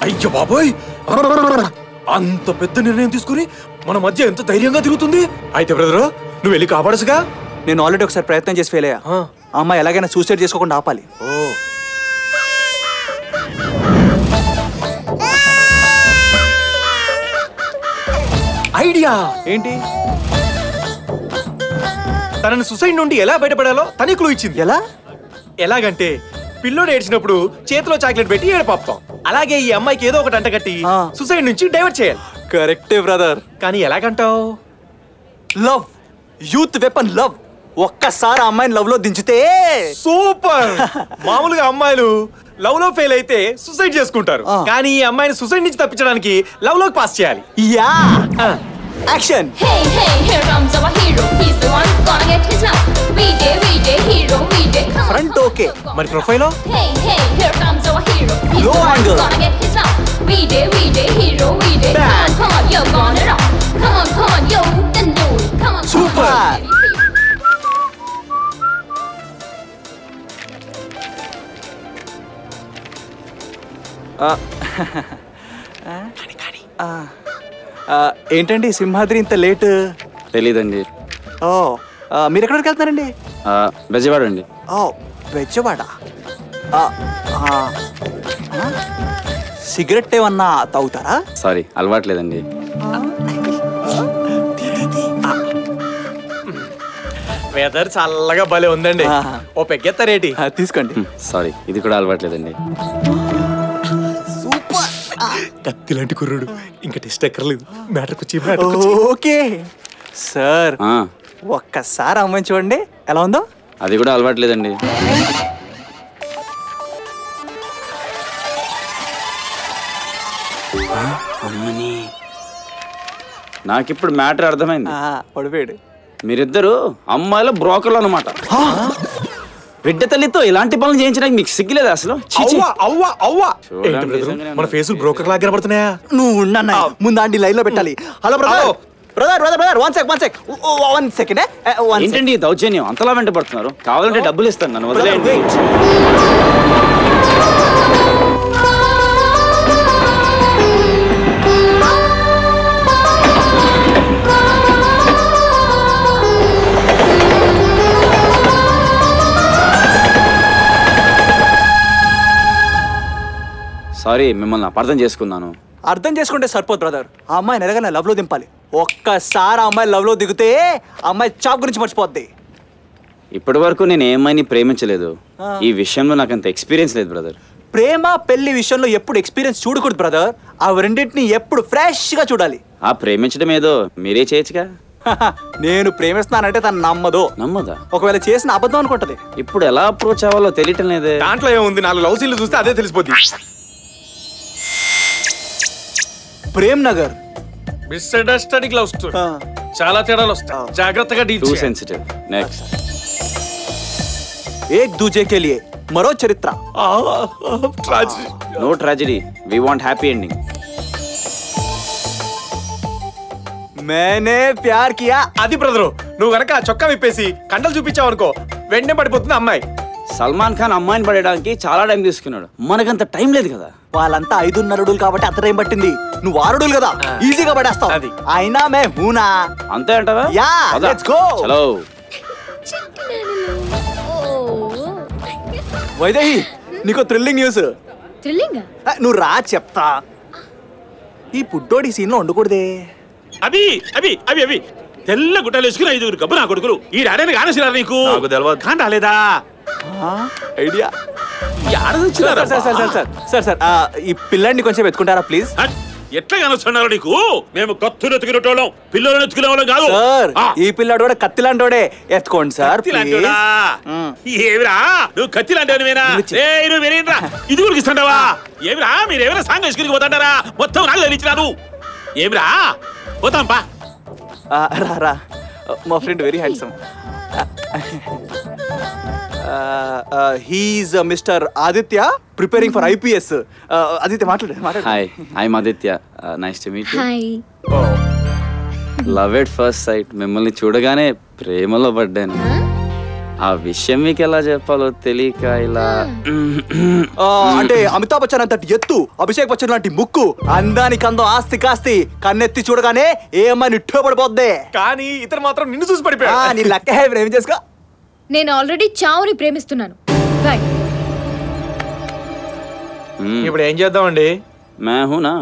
అయ్యో బాబోయ్, అంత పెద్ద నిర్ణయం తీసుకుని మన మధ్య ఎంత ధైర్యంగా తిరుగుతుంది. అయితే బ్రదరు నువ్వు వెళ్ళి కాపాడసుగా. నేను ఆల్రెడీ ఒకసారి ప్రయత్నం చేసి ఫెయిల్ అయ్యా. అమ్మాయి ఎలాగైనా సూసైడ్ చేసుకోకుండా ఆపాలి. ఐడియా ఏంటి? తనని సుసైడ్ నుండి ఎలా బయటపడాలో తనే క్లూ ఇచ్చింది. ఎలాగంటే పిల్లోడు ఏడ్చినప్పుడు చేతిలో చాక్లెట్ పెట్టి ఏడపాపుతాం. అలాగే ఈ అమ్మాయికి ఏదో ఒకటి అంటగట్టి సుసైడ్ నుంచి డైవర్ట్ చేయాలి. కరెక్టే బ్రదర్. కానీ ఎలాగంటావు? Love, youth weapon love. ఒక్కసారి అమ్మాయిని లవ్ లో దించితే సూపర్. మామూలుగా అమ్మాయిలు లవ్ లో ఫెయిల్ అయితే సుసైడ్ చేసుకుంటారు. కానీ ఈ అమ్మాయిని సుసైడ్ నుంచి తప్పించడానికి లవ్ లోకి పాస్ చేయాలి. Yeah, action. Hey hey, here comes our hero. He's the one gonna get his love. We day hero, we day. Front okay, మరి ప్రొఫైలో? Hey hey, here comes our hero. He's Low the one angle. gonna get his love. We day hero, we day. Come on, you're gonna rock. Come on, yo, then do it. Come on, Super. ఏంటండి సింహాద్రి ఇంత late? తెలీదండి. ఓ, మీరు ఎక్కడికి వెళ్తున్నారండి? బెజవాడ అండి. ఓ, Bezawada. Cigarette ఏమన్నా తాగుతారా? Sorry, అలవాట్లేదండి. Weather చల్లగా భలే ఉందండి. ఓ పెగ్గెత్తారేటి? తీసుకోండి. సారీ, ఇది కూడా అలవాట్లేదండి. కత్తి లాంటి కుర్రుడు, ఇంకా టెస్ట్ ఎక్కర్లేదు. మ్యాటర్కి వచ్చి ఓకే సార్, ఒక్కసారి అమ్మాయి చూడండి ఎలా ఉందో. అది కూడా అలవాట్లేదండి. అమ్మని, నాకిప్పుడు మ్యాటర్ అర్థమైంది. పడిపోయాడు. మీరిద్దరు అమ్మాయిల బ్రోకర్లు అన్నమాట. బిడ్డ తల్లితో ఇలాంటి పనులు చేయించడానికి మీకు సిగ్గులేదు అసలు? మన ఫేస్ బ్రోకర్ లాగా కనబడుతున్నాయా? నువ్వు ఉండన్నా, ముందు ఆంటీ లైన్ లో పెట్టాలి. Hello brother, brother 1 second. ఏంటండి దౌర్జన్యం? అంతలా వెంట పడుతున్నారు. కావాలంటే డబ్బులు ఇస్తాను, నన్ను వదిలేయండి. సారీ, మిమ్మల్ని అపార్థం చేసుకున్నాను. అర్థం చేసుకుంటే సరిపోదు బ్రదర్. ఆ అమ్మాయి ఎలాగైనా లవ్ లో దింపాలి. ఒక్కసారి అమ్మాయి లవ్ లో దిగితే అమ్మాయి చాప్ గురించి మర్చిపోద్ది. ఇప్పటి వరకు నేను ఏ అమ్మాయిని ప్రేమించలేదు. ఈ విషయంలో నాకు అంత ఎక్స్పీరియన్స్ లేదు బ్రదర్. ప్రేమ పెళ్లి విషయంలో ఎప్పుడు ఎక్స్పీరియన్స్ చూడకూడదు బ్రదర్. ఆ రెండింటిని ఎప్పుడు ఫ్రెష్ గా చూడాలి. ఆ ప్రేమించడం ఏదో మీరే చేయొచ్చుగా. నేను ప్రేమిస్తున్నానంటే తను నమ్మదా. ఒకవేళ చేసిన అబద్ధం అనుకుంటది. ఇప్పుడు ఎలా అప్రోచ్ అవ్వాలో తెలియటం లేదే. దాంట్లో ఏముంది, 4 లవ్ సీన్లు చూస్తే అదే తెలిసిపోద్ది. Prem Nagar misunderstanding love story. చాలా తేడాలు వస్తాయి, జాగ్రత్తగా డీల్ చేయాలి. Too sensitive. Next, Ek Duje Ke Liye మరో చరిత్ర. No tragedy, we want happy ending. Maine Pyar Kiya. అది బ్రదరు, నువ్వు గనక చొక్కా విప్పేసి కండలు చూపించావు అనుకో, వెంటనే పడిపోతుంది అమ్మాయి. సల్మాన్ ఖాన్ అమ్మాయిని పడడానికి చాలా టైం తీసుకున్నాడు, మనకంత టైం లేదు కదా. వాళ్ళంతా 5 అడుగులు కాబట్టి అంత టైం పట్టింది. నువ్వు 6 అడుగులు కదా, ఈజీగా పడేస్తావు. అది అయినా మే హూనా. అంతే అంటావా? Yeah, let's go. చలో. వైదేహి, నీకో థ్రిల్లింగ్ న్యూస్. థ్రిల్లింగ్? నువ్వు రా చెప్తా. ఈ పుట్టోడి సీన్ లో ఉండకూడదే. అవి అవి అవి అవి తెల్ల గుట్టలు వేసుకుని 5 గబ్బు నా కొడుకులు ఈ డాడీని కానేసినారు నీకు? నాకు తెలియదు. కాని రాలేదా ఐడియా? సార్ ఈ పిల్లాడిని కొంచెం ఎత్తుకుంటారా ప్లీజ్? ఎట్లా కానొస్తున్నారు నీకు? మేము కత్తులు ఎత్తుకునేటోళ్ళం, పిల్లలను ఎత్తుకునే వాళ్ళం కాదు సార్. ఈ పిల్లాడు కూడా కత్తి లాంటోడే, ఎత్తుకోండి సార్. ఏమిరా నువ్వు కత్తి లాంటివేనా? నువ్వు వినేరా, ఇది కూడా ఇస్తాంటావా? ఏమిరా మీరేమైనా సాంగ్ వేసుకుని పోతాంటారా? మొత్తం నాకు తెలిసినారు. ఏమిరా పోతాంపా. రా, మా friend very handsome. He is mister Aditya, preparing for IPS. Aditya మాట్లాడు. Hi, I'm Aditya. Nice to meet you. Hi. Love at first sight. మిమ్మల్ని చూడగానే ప్రేమలో పడ్డాను. ఆ విషయం మీకు ఎలా చెప్పాలో తెలియక ఇలా అంటే అమితాబ్ బచ్చన్ అంతటి ఎత్తు, అభిషేక్ బచ్చన్ లాంటి ముక్కు, అందానికి అందం ఆస్తి కాస్తి, కన్నెత్తి చూడగానే ఏ అమ్మాయి నిట్టో పడిపోద్ది. కానీ ఇతను మాత్రం నిన్ను చూసి పడిపోయా. నీ లెక్క ప్రేమ చేసుకో. నేను ఆల్రెడీ చావుని ప్రేమిస్తున్నాను. బాయ్. ఇప్పుడు ఏం చేద్దామండి? మేహునా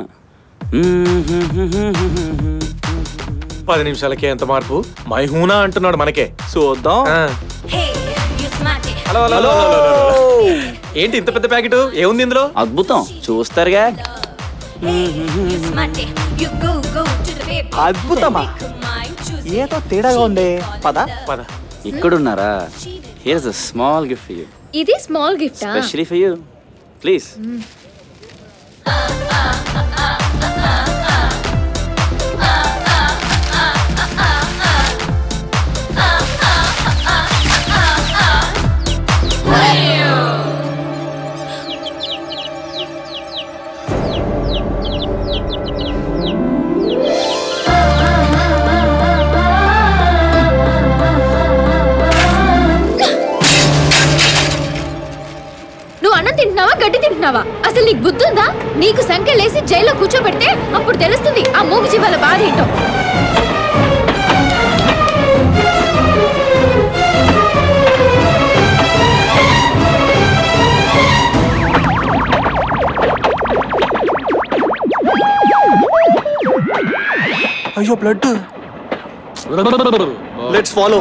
10 నిమిషాలకే ఎంత మార్పు? మైహూనా అంటున్నాడు మనకే. చూద్దాం. హలో హలో ఏంటి ఇంత పెద్ద ప్యాకెట్? ఏముంది ఇందులో? అద్భుతం, చూస్తారుగా. అద్భుతమా? ఏదో తేడాగా ఉంది. పద పద. ఇక్కడున్నారా? Here's a small gift for you. ఇది స్మాల్ గిఫ్టా? Specially for you. ప్లీజ్. తింటున్నావా గడ్డి తింటున్నావా? అసలు నీకు బుద్ధి ఉందా? నీకు సంఖ్యలేసి జైల్లో కూర్చోబెడితే అప్పుడు తెలుస్తుంది ఆ మూగ జీవాల బాధ ఏంటో. అయ్యో బ్లడ్. Let's follow.